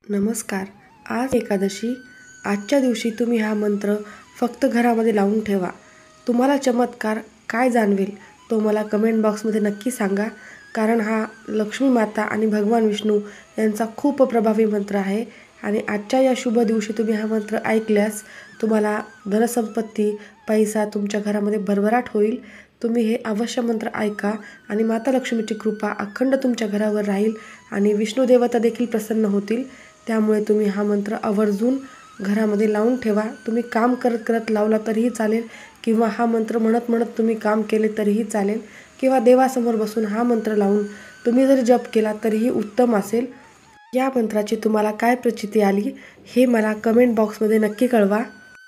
नमस्कार. आज एकादशी. आजच्या दिवशी तुम्ही हा मंत्र फक्त घरामध्ये लावून ठेवा. तुम्हाला चमत्कार काय जाणवेल तो मला कमेंट बॉक्समध्ये नक्की सांगा. कारण हा लक्ष्मी माता आणि भगवान विष्णू यांचा खूप प्रभावी मंत्र आहे. आणि आजच्या या शुभ दिवशी तुम्ही हा मंत्र ऐकल्यास तुम्हाला धनसंपत्ती, पैसा तुमच्या घरामध्ये भरभराट होईल. तुम्ही हे अवश्य मंत्र ऐका आणि माता लक्ष्मीची कृपा अखंड तुमच्या घरावर राहील आणि विष्णू देवता देखील प्रसन्न होतील. त्यामुळे तुम्ही हा मंत्र आवर्जून घरामध्ये लावून ठेवा. तुम्ही काम करत करत लावला तरीही चालेल किंवा हा मंत्र म्हणत म्हणत तुम्ही काम केले तरीही चालेल किंवा देवासमोर बसून हा मंत्र लावून तुम्ही जरी जप केला तरीही उत्तम असेल. या मंत्राची तुम्हाला काय प्रचिती आली हे मला कमेंट बॉक्समध्ये नक्की कळवा.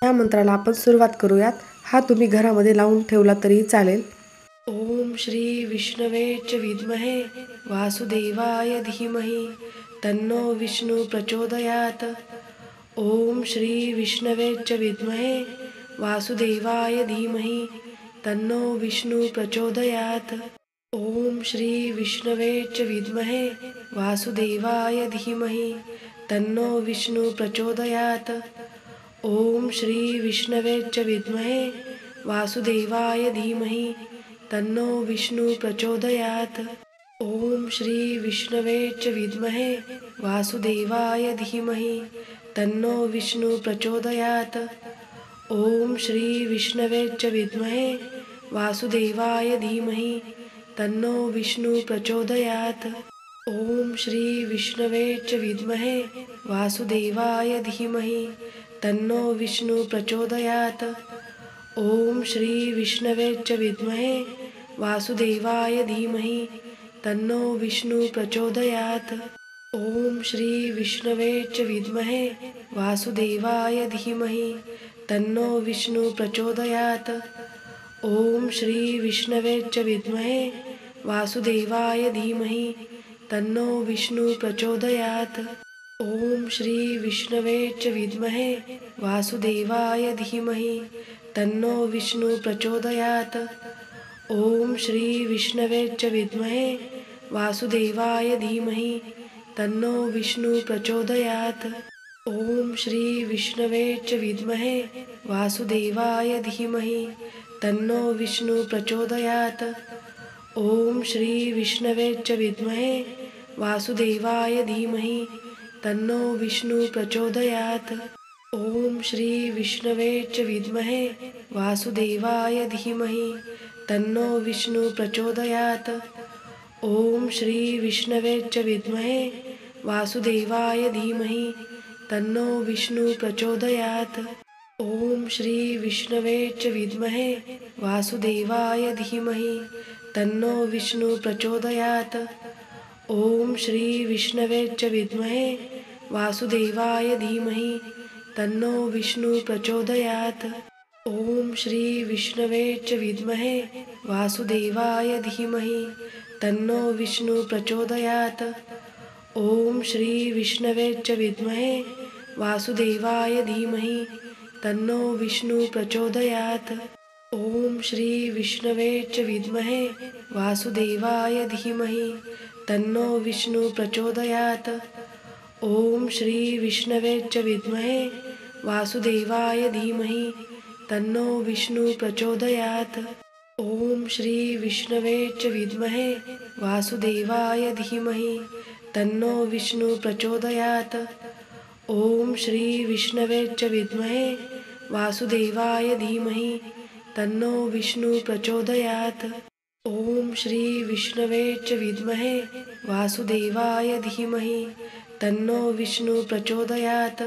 या मंत्राला आपण सुरुवात करूयात. हा तुम्ही घरामध्ये लावून ठेवला तरीही चालेल. ओम श्री विष्णवे च विद्महे वासुदेवाय धीमहि तन्नो विष्णु प्रचोदयात. ओम श्री विष्णवे च विद्महे वासुदेवाय धीमहि तन्नो विष्णु प्रचोदयात. ओम श्री विष्णवे च विद्महे वासुदेवाय धीमहि तन्नो विष्णु प्रचोदयात. ओम श्री विष्णवे च विद्महे वासुदेवाय धीमहि तन्नो विष्णु प्रचोदयात. ओम श्री विष्णवे च विद्महे वासुदेवाय धीमहि तन्नो विष्णु प्रचोदयात. ओम श्री विष्णवे च विद्महे वासुदेवाय धीमहि तन्नो विष्णु प्रचोदयात. ओम श्री विष्णवे च विद्महे वासुदेवाय धीमहि तन्नो विष्णु प्रचोदयात. ओम श्री विष्णवे च विद्महे वासुदेवाय धीमहि तन्नो विष्णु प्रचोदयात. ओम श्री विष्णवे च विद्महे वासुदेवाय धीमहि तन्नो विष्णु प्रचोदयात. ओम श्री विष्णवे च विद्महे वासुदेवाय धीमहि तन्नो विष्णु प्रचोदयात. ओम श्री विष्णवे च विद्महे वासुदेवाय धीमहि तन्नो विष्णु प्रचोदयात. ओम श्री विष्णवे च विद्महे वासुदेवाय धीमहि तन्नो विष्णु प्रचोदयात. ओम श्री विष्णवे च विद्महे वासुदेवाय धीमहि तन्नो विष्णु प्रचोदयात. ओम श्री विष्णवे च विद्महे वासुदेवाय धीमहि तन्नो विष्णु प्रचोदयात. ओम श्री विष्णवे च विद्महे वासुदेवाय धीमहि तन्नो विष्णु प्रचोदयात. ओम श्री विष्णवे च विद्महे वासुदेवाय धीमहि तन्नो विष्णु प्रचोदयात. ओम श्री विष्णवे च विद्महे वासुदेवाय धीमहि तन्नो विष्णु प्रचोदयात. ओम श्री विष्णवे च विद्महे वासुदेवाय धीमहि तन्नो विष्णु प्रचोदयात. ओम श्री विष्णवे च विद्महे वासुदेवाय धीमहि तन्नो विष्णु प्रचोदयात. ओम श्री विष्णवे च विद्महे वासुदेवाय धीमहि तन्नो विष्णु प्रचोदयात. ओम श्री विष्णवे च विद्महे वासुदेवाय धीमहि तन्नो विष्णु प्रचोदयात. ओम श्री विष्णवे च विद्महे वासुदेवाय धीमहि तन्नो विष्णु प्रचोदयात. ओम श्री विष्णवे च विद्महे वासुदेवाय धीमहि तन्नो विष्णु प्रचोदयात. ओम श्री विष्णवे च विद्महे वासुदेवाय धीमहि तन्नो विष्णु प्रचोदयात. ओम श्री विष्णवे च विद्महे वासुदेवाय धीमहि तन्नो विष्णु प्रचोदयात.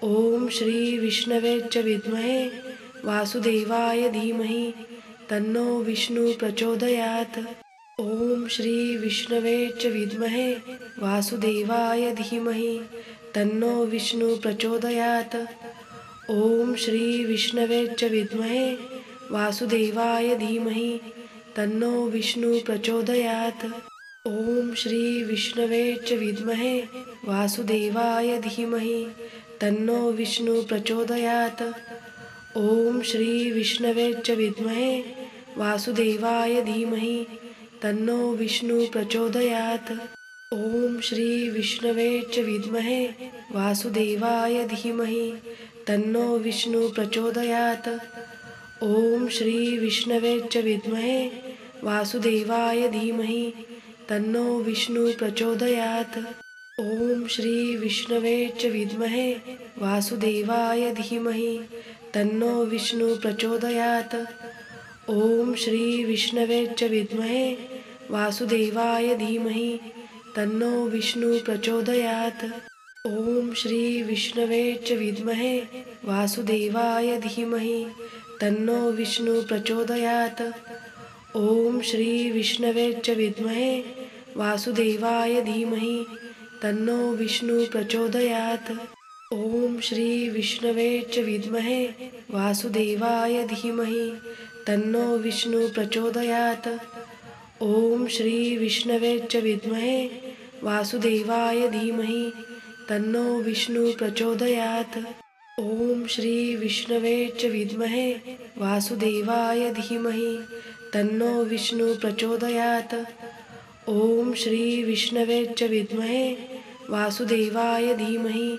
ओम श्री विष्णवे च विद्महे वासुदेवाय धीमहि तन्नो विष्णु प्रचोदयात. ओम श्री विष्णवे च विद्महे वासुदेवाय धीमहि तन्नो विष्णु प्रचोदयात. ओम श्री विष्णवे च विद्महे वासुदेवाय धीमहि तन्नो विष्णु प्रचोदयात. ओम श्री विष्णवे च विद्महे वासुदेवाय धीमहि तन्नो विष्णु प्रचोदयात. ओम श्री विष्णवे च विद्महे वासुदेवाय धीमहि तन्नो विष्णु प्रचोदयात. ओम श्री विष्णवे च विद्महे वासुदेवाय धीमहि तन्नो विष्णु प्रचोदयात्। ओम श्री विष्णवे च विद्महे वासुदेवाय धीमहि तन्नो विष्णु प्रचोदयात्। ओम श्री विष्णवे च विद्महे वासुदेवाय धीमहि तन्नो विष्णु प्रचोदयात्। ओम श्री विष्णवे च विद्महे वासुदेवाय धीमहि तन्नो विष्णु प्रचोदयात्। ओम श्री विष्णवे च विद्महे वासुदेवाय धीमहि तन्नो विष्णु प्रचोदयात्। ओम श्री विष्णवे च विद्महे वासुदेवाय धीमहि तन्नो विष्णु प्रचोदयात्। ओम श्री विष्णवे च विद्महे वासुदेवाय धीमहि तन्नो विष्णु प्रचोदयात्। ओम श्री विष्णवे च विद्महे वासुदेवाय धीमहि तन्नो विष्णु प्रचोदयात्। ओम श्री विष्णवे च विद्महे वासुदेवाय धीमहि तन्नो विष्णु प्रचोदयात्। ओम श्री विष्णवे च विद्महे वासुदेवाय धीमहि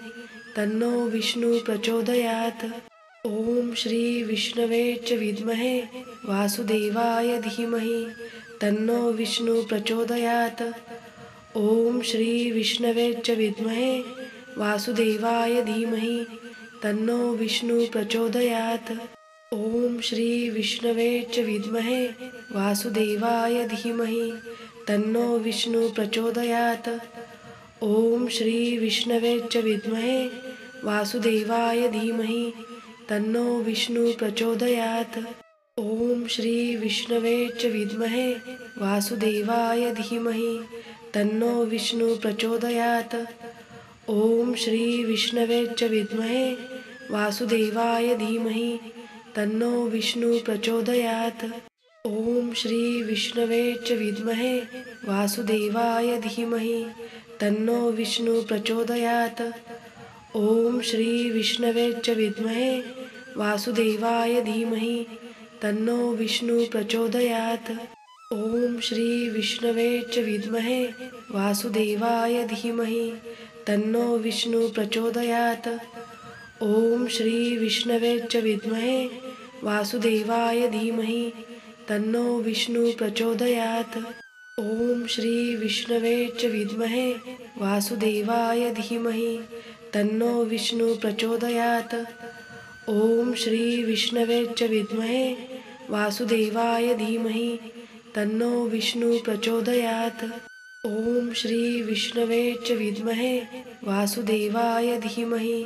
तन्नो विष्णु प्रचोदयात्। ओम श्री विष्णवे च विद्महे वासुदेवाय धीमहि तन्नो विष्णु प्रचोदयात्। ओम श्री विष्णवे च विद्महे वासुदेवाय धीमहि तन्नो विष्णु प्रचोदयात्। ओम श्री विष्णवे च विद्महे वासुदेवाय धीमहि तन्नो विष्णु प्रचोदयात्। ओम श्री विष्णवे च विद्महे वासुदेवाय धीमहि तन्नो विष्णु प्रचोदयात्। ओम श्री विष्णवे च विद्महे वासुदेवाय धीमहि तन्नो विष्णु प्रचोदयात्। ओम श्री विष्णवे च विद्महे वासुदेवाय धीमहि तन्नो विष्णु प्रचोदयात्। ओम श्री विष्णवे च विद्महे वासुदेवाय धीमहि तन्नो विष्णु प्रचोदयात्। ओम श्री विष्णवे च विद्महे वासुदेवाय धीमहि तन्नो विष्णु प्रचोदयात्। ओम श्री विष्णवे च विद्महे वासुदेवाय धीमहि तन्नो विष्णु प्रचोदयात्। ओम श्री विष्णवे च विद्महे वासुदेवाय धीमहि तन्नो विष्णु प्रचोदयात्। ओम श्री विष्णवे च विद्महे वासुदेवाय धीमहि तन्नो विष्णु प्रचोदयात्। ओम श्री विष्णवे च विद्महे वासुदेवाय धीमहि तन्नो विष्णु प्रचोदयात्। ओम श्री विष्णवे च विद्महे वासुदेवाय धीमहि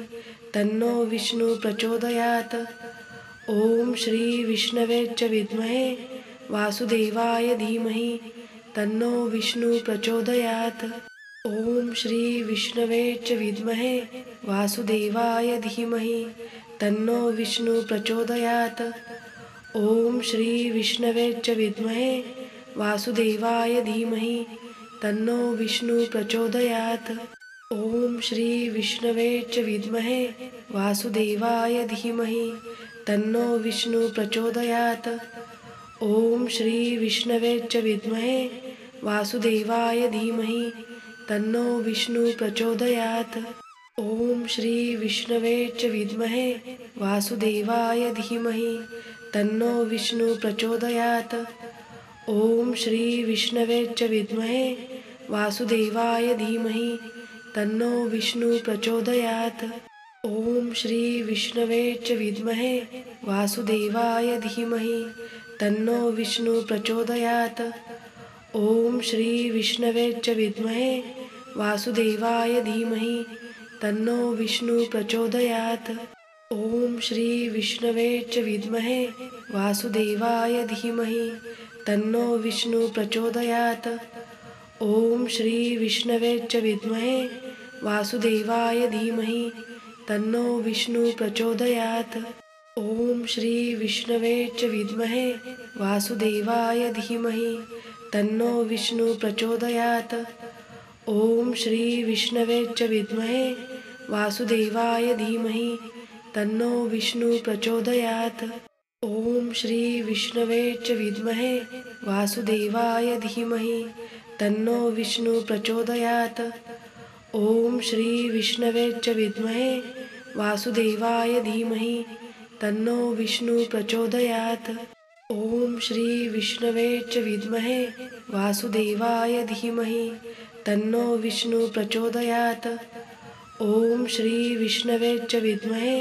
तन्नो विष्णु प्रचोदयात्। ओम श्री विष्णवे च विद्महे वासुदेवाय धीमहि तन्नो विष्णु प्रचोदयात्। ओम श्री विष्णवे च विद्महे वासुदेवाय धीमहि तन्नो विष्णु प्रचोदयात्। ओम श्री विष्णवे च विद्महे वासुदेवाय धीमहि तन्नो विष्णु प्रचोदयात्। ओम श्री विष्णवे च विद्महे वासुदेवाय धीमहि तन्नो विष्णु प्रचोदयात्। ओम श्री विष्णवे च विद्महे वासुदेवाय धीमहि तन्नो विष्णु प्रचोदयात्। ओम श्री विष्णवे च विद्महे वासुदेवाय धीमहि तन्नो विष्णु प्रचोदयात्। ओम श्री विष्णवे च विद्महे वासुदेवाय धीमहि तन्नो विष्णु प्रचोदयात्। ओम श्री विष्णवे च विद्महे वासुदेवाय धीमहि तन्नो विष्णु प्रचोदयात्। ओम श्री विष्णवे च विद्महे वासुदेवाय धीमहि तन्नो विष्णु प्रचोदयात्। ओम श्री विष्णवे च विद्महे वासुदेवाय धीमहि तन्नो विष्णु प्रचोदयात्। ओम श्री विष्णवे च विद्महे वासुदेवाय धीमहि तन्नो विष्णु प्रचोदयात्। ओम श्री विष्णवे च विद्महे वासुदेवाय धीमहि तन्नो विष्णु प्रचोदयात्। ओम श्री विष्णवे च विद्महे वासुदेवाय धीमहि तन्नो विष्णु प्रचोदयात्। ओम श्री विष्णवे च विद्महे वासुदेवाय धीमहि तन्नो विष्णु प्रचोदयात्। ॐ श्री विष्णवे च विद्महे वासुदेवाय धीमहि तन्नो विष्णु प्रचोदयात्। ॐ श्री विष्णवे च विद्महे वासुदेवाय धीमहि तन्नो विष्णु प्रचोदयात्। ॐ श्री विष्णवे च विद्महे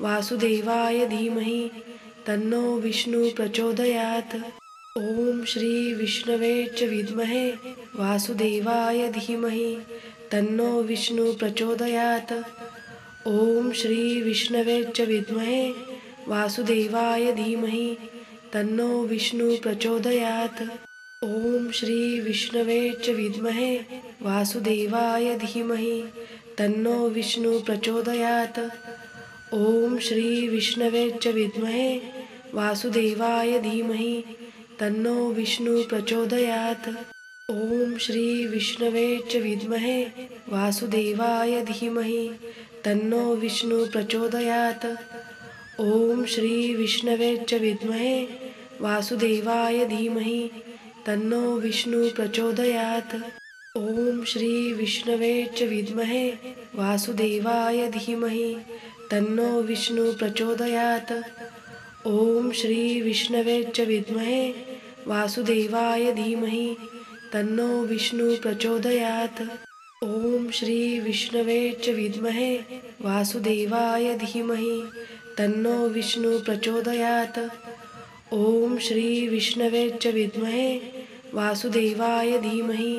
वासुदेवाय धीमहि तन्नो विष्णु प्रचोदयात्। ॐ श्री विष्णवे च विद्महे वासुदेवाय धीमहि तन्नो विष्णु प्रचोदयात्। ॐ श्री विष्णवे च विद्महे वासुदेवाय धीमहि तन्नो विष्णु प्रचोदयात्। ॐ श्री विष्णवे च विद्महे वासुदेवाय धीमहि तन्नो विष्णु प्रचोदयात्। ॐ श्री विष्णवे च विद्महे वासुदेवाय धीमहि तन्नो विष्णु प्रचोदयात्। ॐ श्री विष्णवे च विद्महे वासुदेवाय धीमहि तन्नो विष्णु प्रचोदयात्। ॐ श्री विष्णवे च विद्महे वासुदेवाय धीमहि तन्नो विष्णु प्रचोदयात्। ॐ श्री विष्णवे च विद्महे वासुदेवाय धीमहि तन्नो विष्णु प्रचोदयात्। ॐ श्री विष्णवे च विद्महे वासुदेवाय धीमहि तन्नो विष्णु प्रचोदयात्। ॐ श्री विष्णवे च विद्महे वासुदेवाय धीमहि तन्नो विष्णु प्रचोदयात्। ॐ श्री विष्णवे च विद्महे वासुदेवाय धीमहि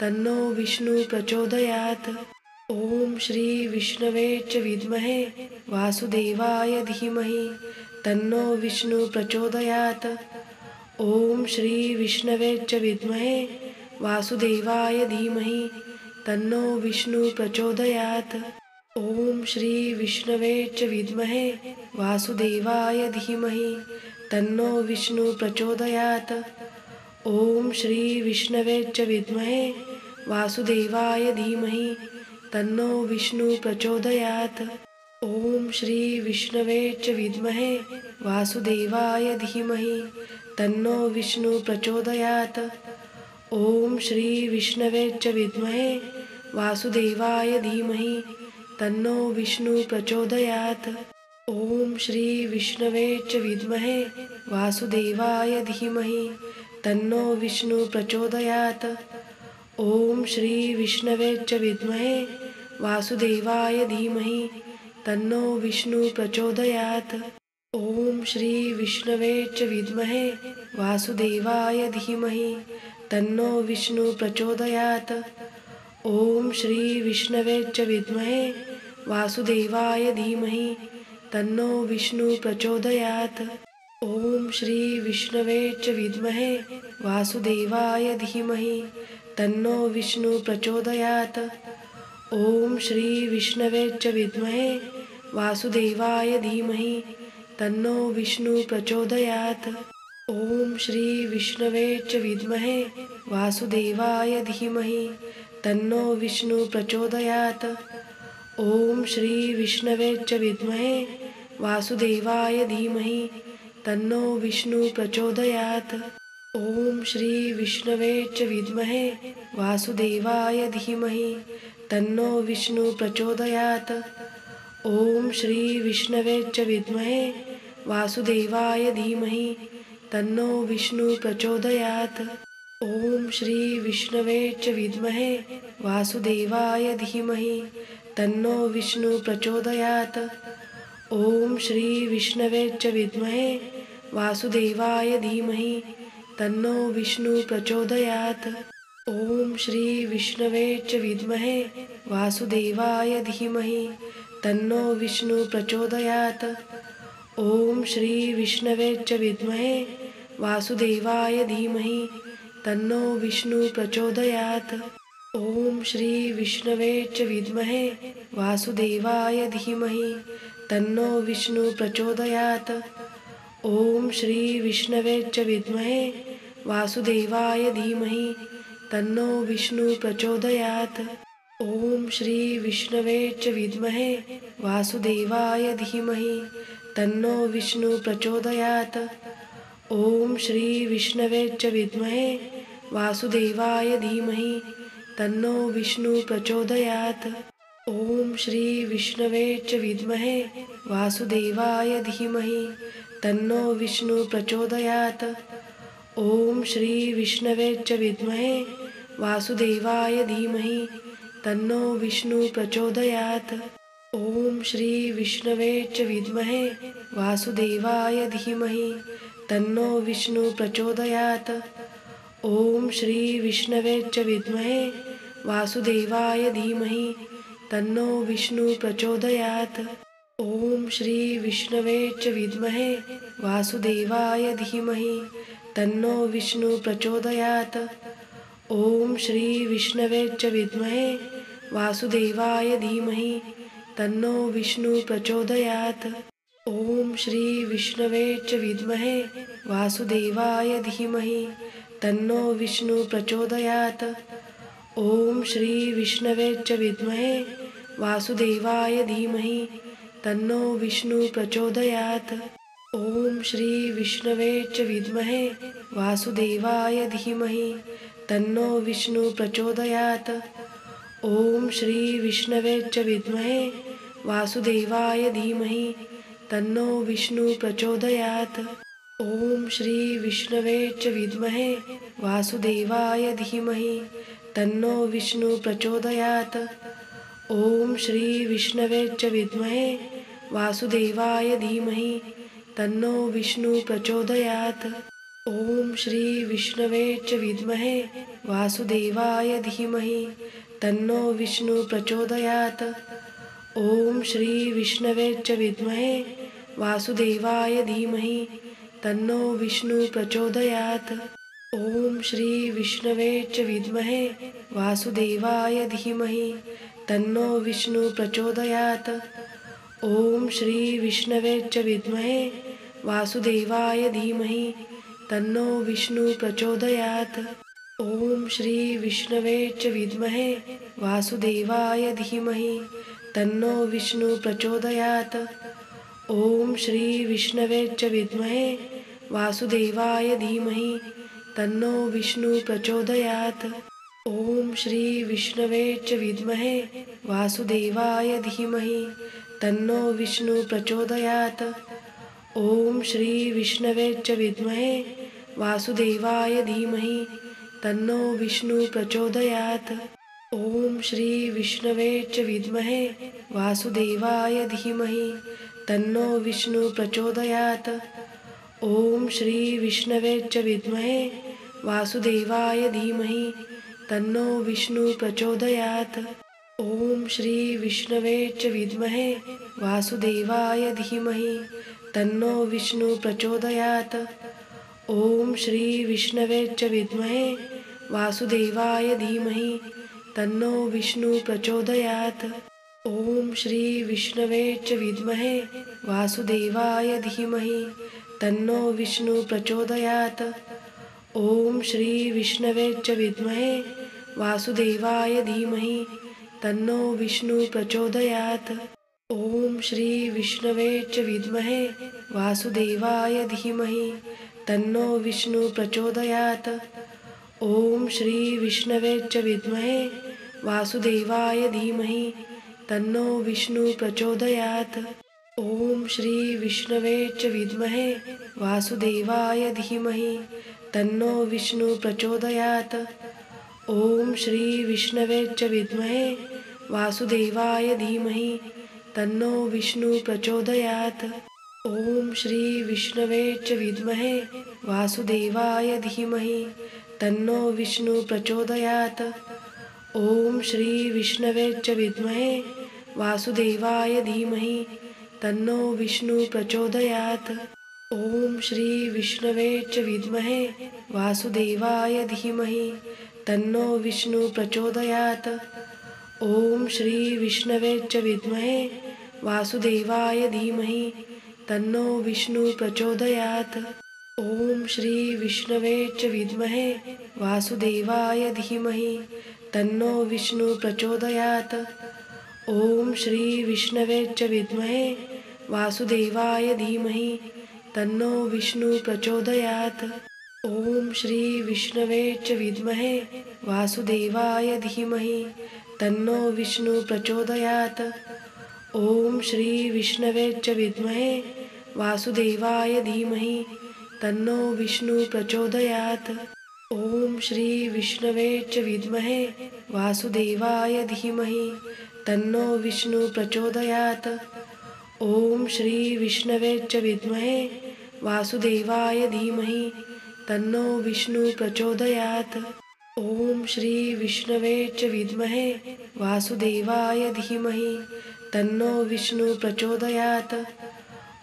तन्नो विष्णु प्रचोदयात्। ॐ श्री विष्णवे च विद्महे वासुदेवाय धीमहि तन्नो विष्णु प्रचोदयात्। ॐ श्री विष्णवे च विद्महे वासुदेवाय धीमहि तन्नो विष्णु प्रचोदयात्। ॐ श्री विष्णवे च विद्महे वासुदेवाय धीमहि तन्नो विष्णु प्रचोदयात्। ॐ श्री विष्णवे च विद्महे वासुदेवाय धीमहि तन्नो विष्णु प्रचोदयात्। ॐ श्री विष्णवे च विद्महे वासुदेवाय धीमहि तन्नो विष्णु प्रचोदयात्। ॐ श्री विष्णवे च विद्महे वासुदेवाय धीमहि तन्नो विष्णु प्रचोदयात्। ॐ श्री विष्णवे च विद्महे वासुदेवाय धीमहि तन्नो विष्णु प्रचोदयात्। ॐ श्री विष्णवे च विद्महे वासुदेवाय धीमहि तन्नो विष्णु प्रचोदयात्। ॐ श्री विष्णवे च विद्महे वासुदेवाय धीमहि तन्नो विष्णु प्रचोदयात्। ॐ श्री विष्णवे च विद्महे वासुदेवाय धीमहि तन्नो विष्णु प्रचोदयात्। ॐ श्री विष्णवे च विद्महे वासुदेवाय धीमहि तन्नो विष्णु प्रचोदयात्। ॐ श्री विष्णवे च विद्महे वासुदेवाय धीमहि तन्नो विष्णु प्रचोदयात्। ॐ श्री विष्णवे च विद्महे वासुदेवाय धीमहि तन्नो विष्णु प्रचोदयात्। ॐ श्री विष्णवे च विद्महे वासुदेवाय धीमहि तन्नो विष्णु प्रचोदयात्। ॐ श्री विष्णवे च विद्महे वासुदेवाय धीमहि तन्नो विष्णु प्रचोदयात्। ॐ श्री विष्णवे च विद्महे वासुदेवाय धीमहि तन्नो विष्णु प्रचोदयात्। ॐ श्री विष्णवे च विद्महे वासुदेवाय धीमहि तन्नो विष्णु प्रचोदयात्। ॐ श्री विष्णवे च विद्महे वासुदेवाय धीमहि तन्नो विष्णु प्रचोदयात्। ॐ श्री विष्णवे च विद्महे वासुदेवाय धीमहि तन्नो विष्णु प्रचोदयात्। ॐ श्री विष्णवे च विद्महे वासुदेवाय धीमहि तन्नो विष्णु प्रचोदयात्। ॐ श्री विष्णवे च विद्महे वासुदेवाय धीमहि तन्नो विष्णु प्रचोदयात्। ॐ श्री विष्णवे च विद्महे वासुदेवाय धीमहि तन्नो विष्णु प्रचोदयात्। ॐ श्री विष्णवे च विद्महे वासुदेवाय धीमहि तन्नो विष्णु प्रचोदयात्। ॐ श्री विष्णवे च विद्महे वासुदेवाय धीमहि तन्नो विष्णु प्रचोदयात्। ॐ श्री विष्णवे च विद्महे वासुदेवाय धीमहि तन्नो विष्णु प्रचोदयात्। ॐ श्री विष्णवे च विद्महे वासुदेवाय धीमहि तन्नो विष्णु प्रचोदयात्। ॐ श्री विष्णवे च विद्महे वासुदेवाय धीमहि तन्नो विष्णु प्रचोदयात्। ॐ श्री विष्णवे च विद्महे वासुदेवाय धीमहि तन्नो विष्णु प्रचोदयात्। ॐ श्री विष्णवे च विद्महे वासुदेवाय धीमहि तन्नो विष्णु प्रचोदयात्। ॐ श्री विष्णवे च विद्महे वासुदेवाय धीमहि तन्नो विष्णु प्रचोदयात्। ॐ श्री विष्णवे च विद्महे वासुदेवाय धीमहि तन्नो विष्णु प्रचोदयात्। ॐ श्री विष्णवे च विद्महे वासुदेवाय धीमहि तन्नो विष्णु प्रचोदयात्। ॐ श्री विष्णवे च विद्महे वासुदेवाय धीमहि तन्नो विष्णु प्रचोदयात्। ॐ श्री विष्णवे च विद्महे वासुदेवाय धीमहि तन्नो विष्णु प्रचोदयात्। ॐ श्री विष्णवे च विद्महे वासुदेवाय धीमहि तन्नो विष्णु प्रचोदयात्। ॐ श्री विष्णवे च विद्महे वासुदेवाय धीमहि तन्नो विष्णु प्रचोदयात्। ॐ श्री विष्णवे च विद्महे वासुदेवाय धीमहि तन्नो विष्णु प्रचोदयात्। ॐ श्री विष्णवे च विद्महे वासुदेवाय धीमहि तन्नो विष्णु प्रचोदयात्। ॐ श्री विष्णवे च विद्महे वासुदेवाय धीमहि तन्नो विष्णु प्रचोदयात्। ॐ श्री विष्णवे च विद्महे वासुदेवाय धीमहि तन्नो विष्णु प्रचोदयात्। ॐ श्री विष्णवे च विद्महे वासुदेवाय धीमहि तन्नो विष्णु प्रचोदयात्। ॐ श्री विष्णवे च विद्महे वासुदेवाय धीमहि तन्नो विष्णु प्रचोदयात्। ॐ श्री विष्णवे च विद्महे वासुदेवाय धीमहि तन्नो विष्णु प्रचोदयात्। ॐ श्री विष्णवे च विद्महे वासुदेवाय धीमहि तन्नो विष्णु प्रचोदयात्। ॐ श्री विष्णवे च विद्महे वासुदेवाय धीमहि तन्नो विष्णु प्रचोदयात्। ॐ श्री विष्णवे च विद्महे वासुदेवाय धीमहि तन्नो विष्णु प्रचोदयात्। ॐ श्री विष्णवे च विद्महे वासुदेवाय धीमहि तन्नो विष्णु प्रचोदयात्। ॐ श्री विष्णवे च विद्महे वासुदेवाय धीमहि तन्नो विष्णु प्रचोदयात्। ॐ श्री विष्णवे च विद्महे वासुदेवाय धीमहि तन्नो विष्णु प्रचोदयात्। ॐ श्री विष्णवे च विद्महे वासुदेवाय धीमहि तन्नो विष्णु प्रचोदयात्। ॐ श्री विष्णवे च विद्महे वासुदेवाय धीमहि तन्नो विष्णु प्रचोदयात्। ॐ श्री विष्णवे च विद्महे वासुदेवाय धीमहि तन्नो विष्णु प्रचोदयात्। ॐ श्री विष्णवे च विद्महे वासुदेवाय धीमहि तन्नो विष्णु प्रचोदयात्। ॐ श्री विष्णवे च विद्महे वासुदेवाय धीमहि तन्नो विष्णु प्रचोदयात्। ॐ श्री विष्णवे च विद्महे वासुदेवाय धीमहि तन्नो विष्णु प्रचोदयात्। ॐ श्री विष्णवे च विद्महे वासुदेवाय धीमहि तन्नो विष्णु प्रचोदयात्। ॐ श्री विष्णवे च विद्महे वासुदेवाय धीमहि तन्नो विष्णु प्रचोदयात्। ॐ श्री विष्णवे च विद्महे वासुदेवाय धीमहि तन्नो विष्णु प्रचोदयात्। ॐ श्री विष्णवे च विद्महे वासुदेवाय धीमहि तन्नो विष्णु प्रचोदयात्। ॐ श्री विष्णवे च विद्महे वासुदेवाय धीमहि तन्नो विष्णु प्रचोदयात्। ॐ श्री विष्णवे च विद्महे वासुदेवाय धीमहि तन्नो विष्णु प्रचोदयात्। ॐ श्री विष्णवे च विद्महे वासुदेवाय धीमहि तन्नो विष्णु प्रचोदयात्। ॐ श्री विष्णवे च विद्महे वासुदेवाय धीमहि तन्नो विष्णु प्रचोदयात्। ॐ श्री विष्णवे च विद्महे वासुदेवाय धीमहि तन्नो विष्णु प्रचोदयात्। ॐ श्री विष्णवे च विद्महे वासुदेवाय धीमहि तन्नो विष्णु प्रचोदयात्।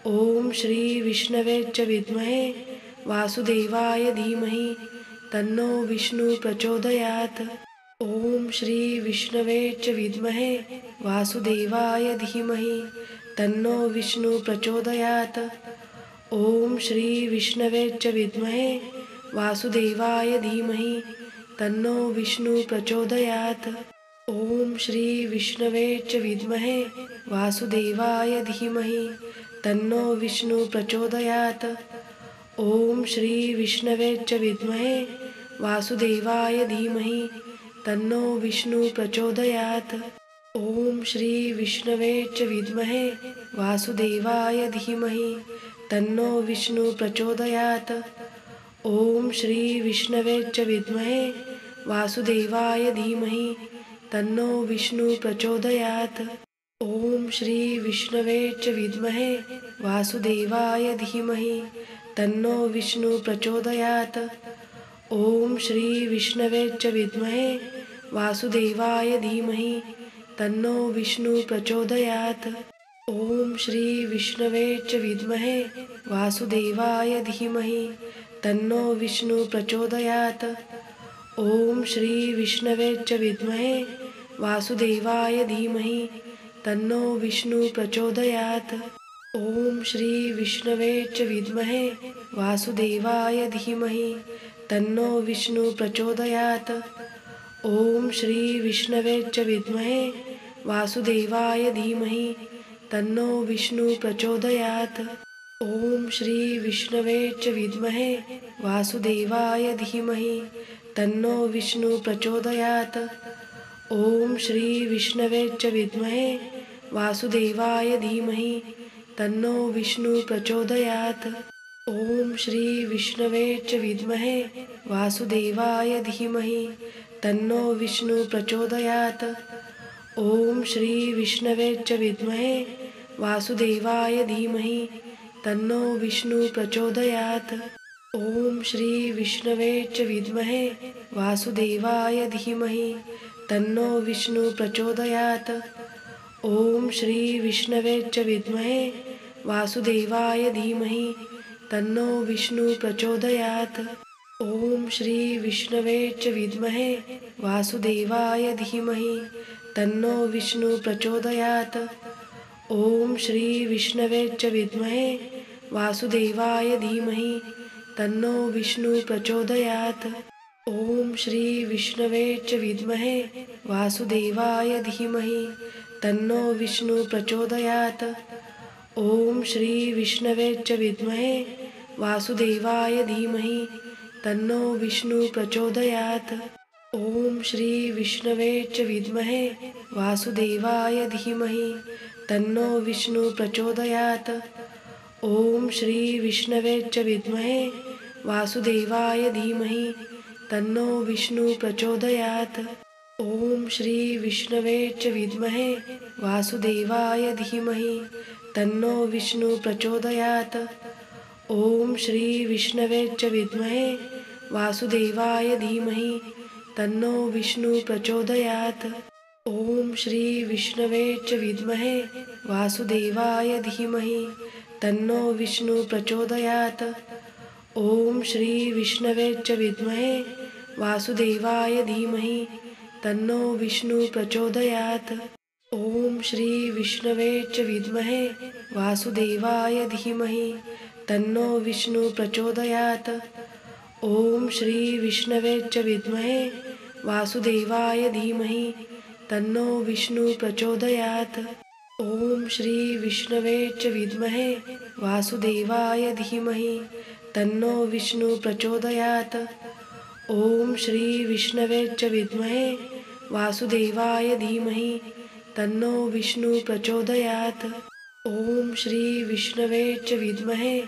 ॐ श्री विष्णवे च विद्महे वासुदेवाय धीमहि तन्नो विष्णु प्रचोदयात्। ॐ श्री विष्णवे च विद्महे वासुदेवाय धीमहि तन्नो विष्णु प्रचोदयात्। ॐ श्री विष्णवे च विद्महे वासुदेवाय धीमहि तन्नो विष्णु प्रचोदयात्। ॐ श्री विष्णवे च विद्महे वासुदेवाय धीमहि तन्नो विष्णु प्रचोदयात्। ॐ श्री विष्णवे च विद्महे वासुदेवाय धीमहि तन्नो विष्णु प्रचोदयात्। ॐ श्री विष्णवे च विद्महे वासुदेवाय धीमहि तन्नो विष्णु प्रचोदयात्। ॐ श्री विष्णवे च विद्महे वासुदेवाय धीमहि तन्नो विष्णु प्रचोदयात्। ॐ श्री विष्णवे च विद्महे वासुदेवाय धीमहि तन्नो विष्णु प्रचोदयात्। ॐ श्री विष्णवे च विद्महे वासुदेवाय धीमहि तन्नो विष्णु प्रचोदयात्। ॐ श्री विष्णवे च विद्महे वासुदेवाय धीमहि तन्नो विष्णु प्रचोदयात्। ॐ श्री विष्णवे च विद्महे वासुदेवाय धीमहि तन्नो विष्णु प्रचोदयात्। ॐ श्री विष्णवे च विद्महे वासुदेवाय धीमहि तन्नो विष्णु प्रचोदयात्। ॐ श्री विष्णवे च विद्महे वासुदेवाय धीमहि तन्नो विष्णु प्रचोदयात्। ॐ श्री विष्णवे च विद्महे वासुदेवाय धीमहि तन्नो विष्णु प्रचोदयात्। ॐ श्री विष्णवे च विद्महे वासुदेवाय धीमहि तन्नो विष्णु प्रचोदयात्। ॐ श्री विष्णवे च विद्महे वासुदेवाय धीमहि तन्नो विष्णु प्रचोदयात्। ॐ श्री विष्णवे च विद्महे वासुदेवाय धीमहि तन्नो विष्णु प्रचोदयात्। ॐ श्री विष्णवे च विद्महे वासुदेवाय धीमहि तन्नो विष्णु प्रचोदयात्। ॐ श्री विष्णवे च विद्महे वासुदेवाय धीमहि तन्नो विष्णु प्रचोदयात्। ॐ श्री विष्णवे च विद्महे वासुदेवाय धीमहि तन्नो विष्णु प्रचोदयात्। ॐ श्री विष्णवे च विद्महे वासुदेवाय धीमहि तन्नो विष्णु प्रचोदयात्। ॐ श्री विष्णवे च विद्महे वासुदेवाय धीमहि तन्नो विष्णु प्रचोदयात्। ॐ श्री विष्णवे च विद्महे वासुदेवाय धीमहि तन्नो विष्णु प्रचोदयात्। ॐ श्री विष्णवे च विद्महे वासुदेवाय धीमहि तन्नो विष्णु प्रचोदयात्। ॐ श्री विष्णवे च विद्महे वासुदेवाय धीमहि तन्नो विष्णु प्रचोदयात्। ॐ श्री विष्णवे च विद्महे वासुदेवाय धीमहि तन्नो विष्णु प्रचोदयात्। ॐ श्री विष्णवे च विद्महे वासुदेवाय धीमहि तन्नो विष्णु प्रचोदयात्। ॐ श्री विष्णवे च विद्महे वासुदेवाय धीमहि तन्नो विष्णु प्रचोदयात्। ॐ श्री विष्णवे च विद्महे वासुदेवाय धीमहि तन्नो विष्णु प्रचोदयात्। ॐ श्री विष्णवे च विद्महे वासुदेवाय धीमहि तन्नो विष्णु प्रचोदयात्। ॐ श्री विष्णवे च विद्महे वासुदेवाय धीमहि तन्नो विष्णु प्रचोदयात्। ॐ श्री विष्णवे च विद्महे वासुदेवाय धीमहि तन्नो विष्णु प्रचोदयात्। ॐ श्री विष्णवे च विद्महे वासुदेवाय धीमहि तन्नो विष्णु प्रचोदयात्। ॐ श्री विष्णवे च विद्महे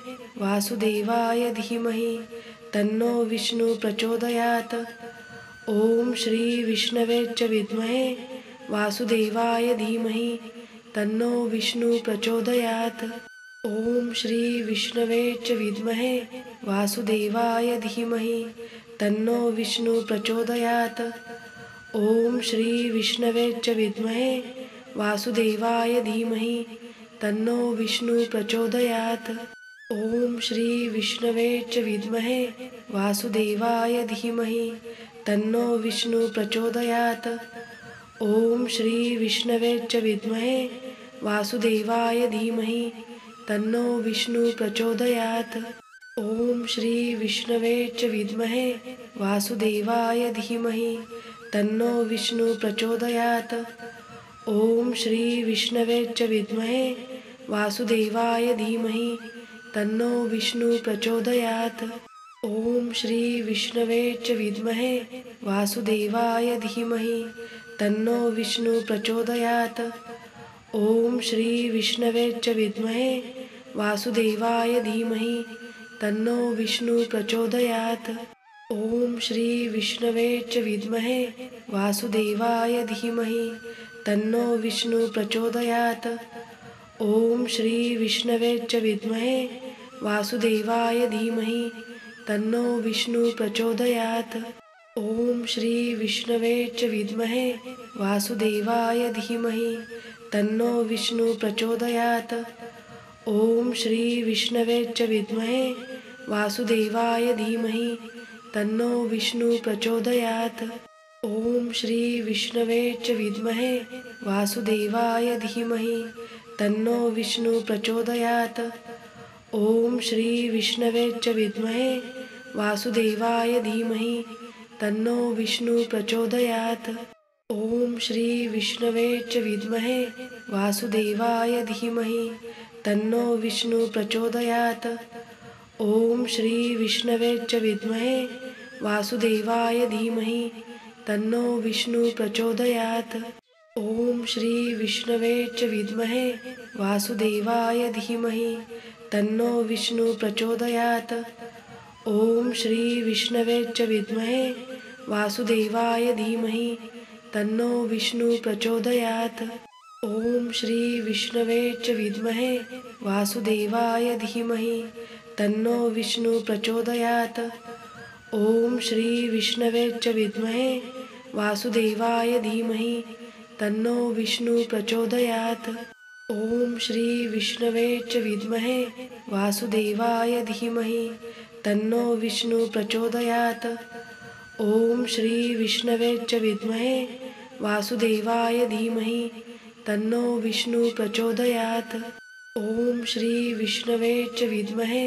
वासुदेवाय धीमहि तन्नो विष्णु प्रचोदयात्। ॐ श्री विष्णवे च विद्महे वासुदेवाय धीमहि तन्नो विष्णु प्रचोदयात्। ॐ श्री विष्णवे च विद्महे वासुदेवाय धीमहि तन्नो विष्णु प्रचोदयात्। ॐ श्री विष्णवे च विद्महे वासुदेवाय धीमहि तन्नो विष्णु प्रचोदयात्। ॐ श्री विष्णवे च विद्महे वासुदेवाय धीमहि तन्नो विष्णु प्रचोदयात्। ॐ श्री विष्णवे च विद्महे वासुदेवाय धीमहि तन्नो विष्णु प्रचोदयात्। ॐ श्री विष्णवे च विद्महे वासुदेवाय धीमहि तन्नो विष्णु प्रचोदयात्। ॐ श्री विष्णवे च विद्महे वासुदेवाय धीमहि तन्नो विष्णु प्रचोदयात्। ॐ श्री विष्णवे च विद्महे वासुदेवाय धीमहि तन्नो विष्णु प्रचोदयात्। ॐ श्री विष्णवे च विद्महे वासुदेवाय धीमहि तन्नो विष्णु प्रचोदयात्। ॐ श्री विष्णवे च विद्महे वासुदेवाय धीमहि तन्नो विष्णु प्रचोदयात्। ॐ श्री विष्णवे च विद्महे वासुदेवाय धीमहि तन्नो विष्णु प्रचोदयात्। ॐ श्री विष्णवे च विद्महे वासुदेवाय धीमहि तन्नो विष्णु प्रचोदयात्। ॐ श्री विष्णवे च विद्महे वासुदेवाय धीमहि तन्नो विष्णु प्रचोदयात्। ॐ श्री विष्णवे च विद्महे वासुदेवाय धीमहि तन्नो विष्णु प्रचोदयात्। ॐ श्री विष्णवे च विद्महे वासुदेवाय धीमहि तन्नो विष्णु प्रचोदयात्। ॐ श्री विष्णवे च विद्महे वासुदेवाय धीमहि तन्नो विष्णु प्रचोदयात्। ॐ श्री विष्णवे च विद्महे वासुदेवाय धीमहि तन्नो विष्णु प्रचोदयात्। ॐ श्री विष्णवे च विद्महे वासुदेवाय धीमहि तन्नो विष्णु प्रचोदयात्। ॐ श्री विष्णवे च विद्महे वासुदेवाय धीमहि तन्नो विष्णु प्रचोदयात्। ॐ श्री विष्णवे च विद्महे वासुदेवाय धीमहि तन्नो विष्णु प्रचोदयात्। ॐ श्री विष्णवे च विद्महे वासुदेवाय धीमहि तन्नो विष्णु प्रचोदयात्। ॐ श्री विष्णवे च विद्महे वासुदेवाय धीमहि तन्नो विष्णु प्रचोदयात्। ॐ श्री विष्णवे च विद्महे वासुदेवाय धीमहि तन्नो विष्णु प्रचोदयात्। ॐ श्री विष्णवे च विद्महे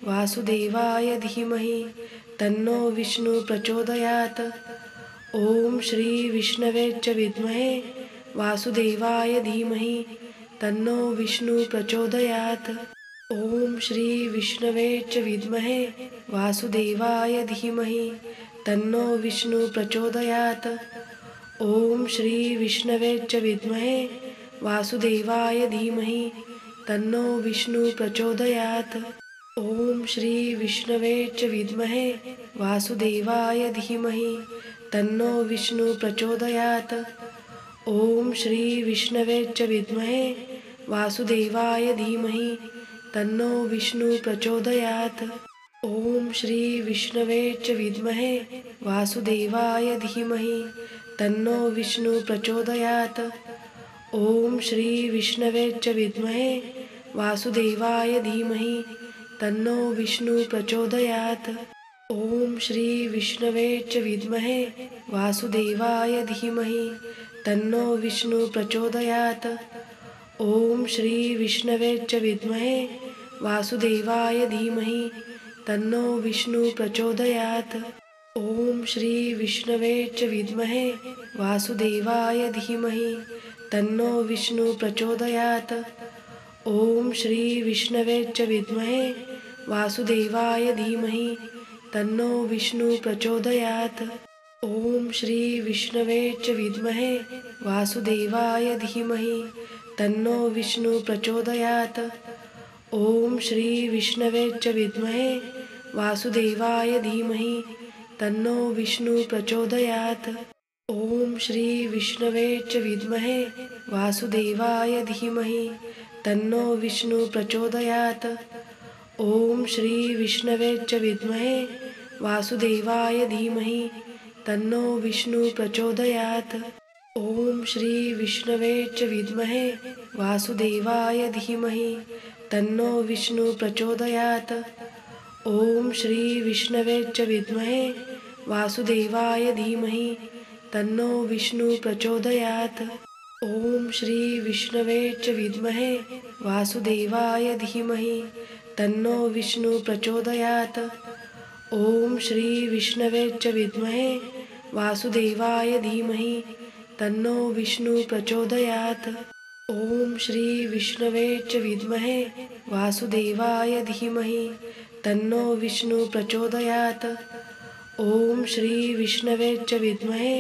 वासुदेवाय धीमहि तन्नो विष्णु प्रचोदयात्। ॐ श्री विष्णवे च विद्महे वासुदेवाय धीमहि तन्नो विष्णु प्रचोदयात्। ॐ श्री विष्णवे च विद्महे वासुदेवाय धीमहि तन्नो विष्णु प्रचोदयात्। ॐ श्री विष्णवे च विद्महे वासुदेवाय धीमहि तन्नो विष्णु प्रचोदयात्। ॐ श्री विष्णवे च विद्महे वासुदेवाय धीमहि तन्नो विष्णु प्रचोदयात्। ॐ श्री विष्णवे च विद्महे वासुदेवाय धीमहि तन्नो विष्णु प्रचोदयात्। ॐ श्री विष्णवे च विद्महे वासुदेवाय धीमहि तन्नो विष्णु प्रचोदयात्। ॐ श्री विष्णवे च विद्महे वासुदेवाय धीमहि तन्नो विष्णु प्रचोदयात्। ॐ श्री विष्णवे च विद्महे वासुदेवाय धीमहि तन्नो विष्णु प्रचोदयात्। ॐ श्री विष्णवे च विद्महे वासुदेवाय धीमहि तन्नो विष्णु प्रचोदयात्। ॐ श्री विष्णवे च विद्महे वासुदेवाय धीमहि तन्नो विष्णु प्रचोदयात्। ॐ श्री विष्णवे च विद्महे वासुदेवाय धीमहि तन्नो विष्णु प्रचोदयात्। ओम श्री विष्णवे च विद्महे वासुदेवाय धीमहि तन्नो विष्णु प्रचोदयात्। ओम श्री विष्णवे च विद्महे वासुदेवाय धीमहि तन्नो विष्णु प्रचोदयात्। ओम श्री विष्णवे च विद्महे वासुदेवाय धीमहि तन्नो विष्णु प्रचोदयात्। ओम श्री विष्णवे च विद्महे वासुदेवाय धीमहि तन्नो विष्णु प्रचोदयात्। ओम श्री विष्णवे च विद्महे वासुदेवाय धीमहि तन्नो विष्णु प्रचोदयात्। ओम श्री विष्णवे च विद्महे वासुदेवाय धीमहि तन्नो विष्णु प्रचोदयात्। ओम श्री विष्णवे च विद्महे वासुदेवाय धीमहि तन्नो विष्णु प्रचोदयात्। ओम श्री विष्णवे च विद्महे वासुदेवाय धीमहि तन्नो विष्णु प्रचोदयात्। ओम श्री विष्णवे च विद्महे वासुदेवाय धीमहि तन्नो विष्णु प्रचोदयात्। ओम श्री विष्णवे च विद्महे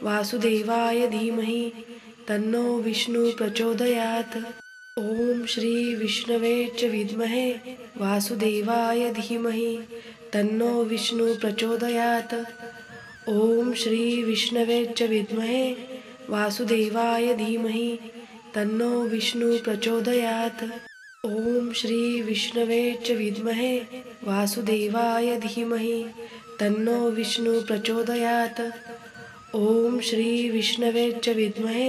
वासुदेवाय धीमहि तन्नो विष्णु प्रचोदयात्। ओम श्री विष्णवे च विद्महे वासुदेवाय धीमहि तन्नो विष्णु प्रचोदयात्। ओम श्री विष्णवे च विद्महे वासुदेवाय धीमहि तन्नो विष्णु प्रचोदयात्। ओम श्री विष्णवे च विद्महे वासुदेवाय धीमहि तन्नो विष्णु प्रचोदयात्। ओम श्री विष्णवे च विद्महे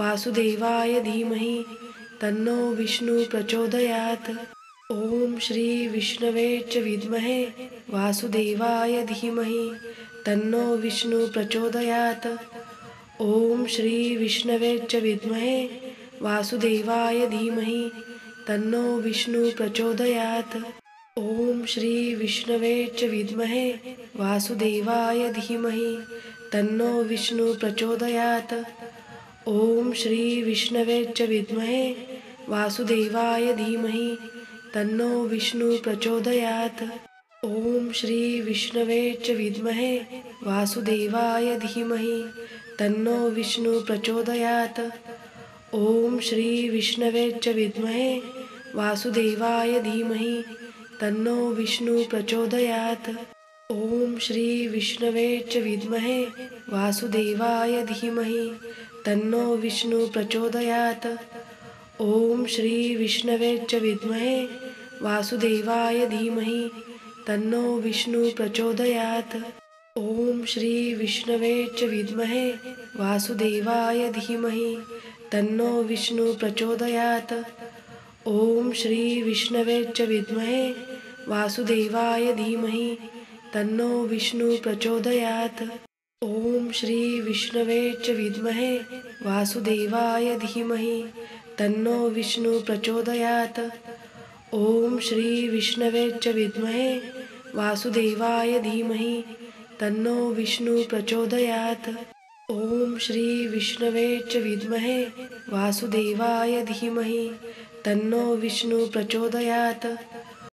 वासुदेवाय धीमहि तन्नो विष्णु प्रचोदयात्। ओम श्री विष्णवे च विद्महे वासुदेवाय धीमहि तन्नो विष्णु प्रचोदयात्। ओम श्री विष्णवे च विद्महे वासुदेवाय धीमहि तन्नो विष्णु प्रचोदयात्। ओम श्री विष्णवे च विद्महे वासुदेवाय धीमहि तन्नो विष्णु प्रचोदयात्। ओम श्री विष्णवे च विद्महे वासुदेवाय धीमहि तन्नो विष्णु प्रचोदयात्। ओम श्री विष्णवे च विद्महे वासुदेवाय धीमहि तन्नो विष्णु प्रचोदयात्। ओम श्री विष्णवे च विद्महे वासुदेवाय धीमहि तन्नो विष्णु प्रचोदयात्। ओम श्री विष्णवे च विद्महे वासुदेवाय धीमहि तन्नो विष्णु प्रचोदयात्। ओम श्री विष्णवे च विद्महे वासुदेवाय धीमहि तन्नो विष्णु प्रचोदयात्। ओम श्री विष्णवे च विद्महे वासुदेवाय धीमहि तन्नो विष्णु प्रचोदयात्। ओम श्री विष्णवे च विद्महे वासुदेवाय धीमहि तन्नो विष्णु प्रचोदयात्। ओम श्री विष्णवे च विद्महे वासुदेवाय धीमहि तन्नो विष्णु प्रचोदयात्। ओम श्री विष्णवे च विद्महे वासुदेवाय धीमहि तन्नो विष्णु प्रचोदयात्। ओम श्री विष्णवे च विद्महे वासुदेवाय धीमहि तन्नो विष्णु प्रचोदयात्।